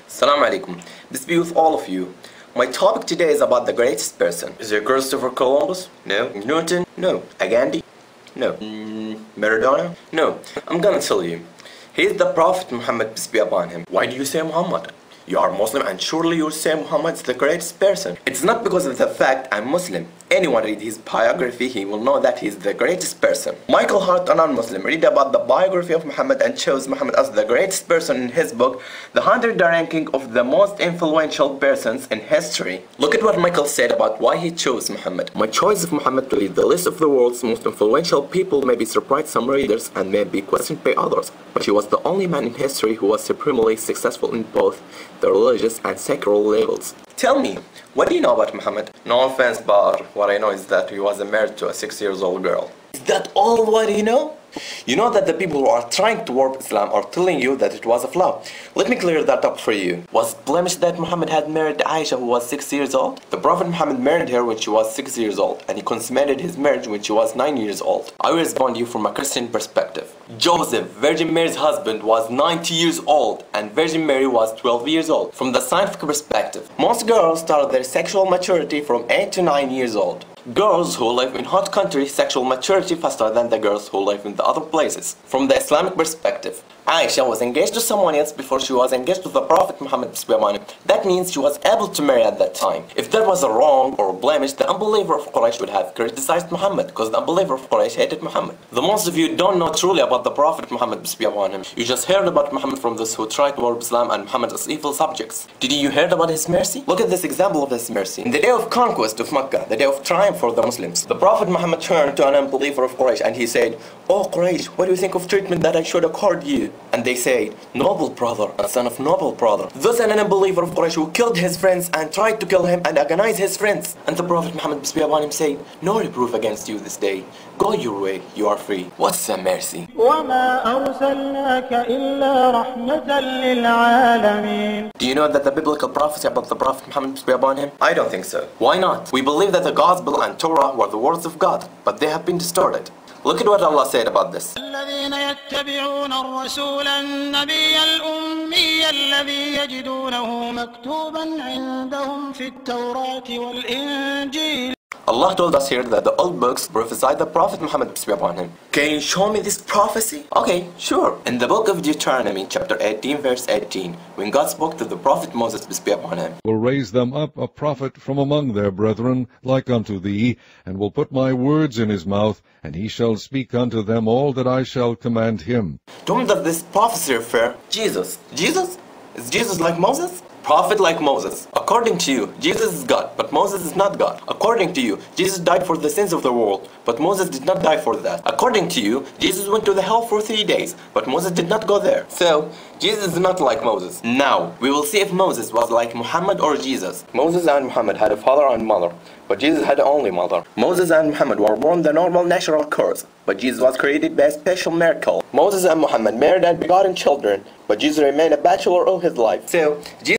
Assalamu alaikum. Peace be with all of you. My topic today is about the greatest person. Is it Christopher Columbus? No. Newton? No. Gandhi? No. Maradona? No. I'm gonna tell you. He is the Prophet Muhammad, peace be upon him. Why do you say Muhammad? You are Muslim and surely you say Muhammad is the greatest person. It's not because of the fact I'm Muslim. Anyone read his biography, he will know that he is the greatest person. Michael Hart, a non-Muslim, read about the biography of Muhammad and chose Muhammad as the greatest person in his book, The 100 Ranking of the Most Influential Persons in History. Look at what Michael said about why he chose Muhammad. My choice of Muhammad to lead the list of the world's most influential people may be surprised some readers and may be questioned by others, but he was the only man in history who was supremely successful in both the religious and secular levels. Tell me, what do you know about Muhammad? No offense, but what I know is that he was married to a 6-year-old girl. Is that all what you know? You know that the people who are trying to warp Islam are telling you that it was a flaw. Let me clear that up for you. Was it blemished that Muhammad had married Aisha who was 6 years old? The Prophet Muhammad married her when she was 6 years old and he consummated his marriage when she was 9 years old. I will respond to you from a Christian perspective. Joseph, Virgin Mary's husband, was 90 years old and Virgin Mary was 12 years old. From the scientific perspective, most girls start their sexual maturity from 8 to 9 years old. Girls who live in hot countries sexual maturity faster than the girls who live in the other places. From the Islamic perspective, Aisha was engaged to someone else before she was engaged to the Prophet Muhammad. That means she was able to marry at that time. If that was a wrong or a blemish, the unbeliever of Quraysh would have criticized Muhammad because the unbeliever of Quraysh hated Muhammad. The most of you don't know truly about the Prophet Muhammad. You just heard about Muhammad from those who tried to warp Islam and Muhammad as evil subjects. Did you hear about his mercy? Look at this example of his mercy. In the day of conquest of Mecca, the day of triumph for the Muslims, the Prophet Muhammad turned to an unbeliever of Quraysh and he said, "Oh Quraysh, what do you think of treatment that I should accord you?" And they said, "Noble brother, a son of noble brother." Thus an unbeliever of Quraysh who killed his friends and tried to kill him and agonize his friends. And the Prophet Muhammad said, "No reproof against you this day. Go your way, you are free." What's a mercy? Do you know that the biblical prophecy about the Prophet Muhammad, peace be upon him? I don't think so. Why not? We believe that the Gospel and Torah were the words of God, but they have been distorted. Look at what Allah said about this. الذين يتبعون الرسول النبي الأمي الذي يجدونه مكتوبا عندهم في التوراة والإنجيل. Allah told us here that the old books prophesied the Prophet Muhammad, peace be upon him. Can you show me this prophecy? Okay, sure. In the book of Deuteronomy, chapter 18, verse 18, when God spoke to the Prophet Moses, peace be upon him, will raise them up a prophet from among their brethren, like unto thee, and will put my words in his mouth, and he shall speak unto them all that I shall command him. To whom does this prophecy refer? Jesus. Jesus? Is Jesus like Moses? Prophet like Moses. According to you, Jesus is God, but Moses is not God. According to you, Jesus died for the sins of the world, but Moses did not die for that. According to you, Jesus went to the hell for 3 days, but Moses did not go there. So, Jesus is not like Moses. Now, we will see if Moses was like Muhammad or Jesus. Moses and Muhammad had a father and mother, but Jesus had only mother. Moses and Muhammad were born the normal natural course, but Jesus was created by a special miracle. Moses and Muhammad married and begotten children, but Jesus remained a bachelor all his life. So, Jesus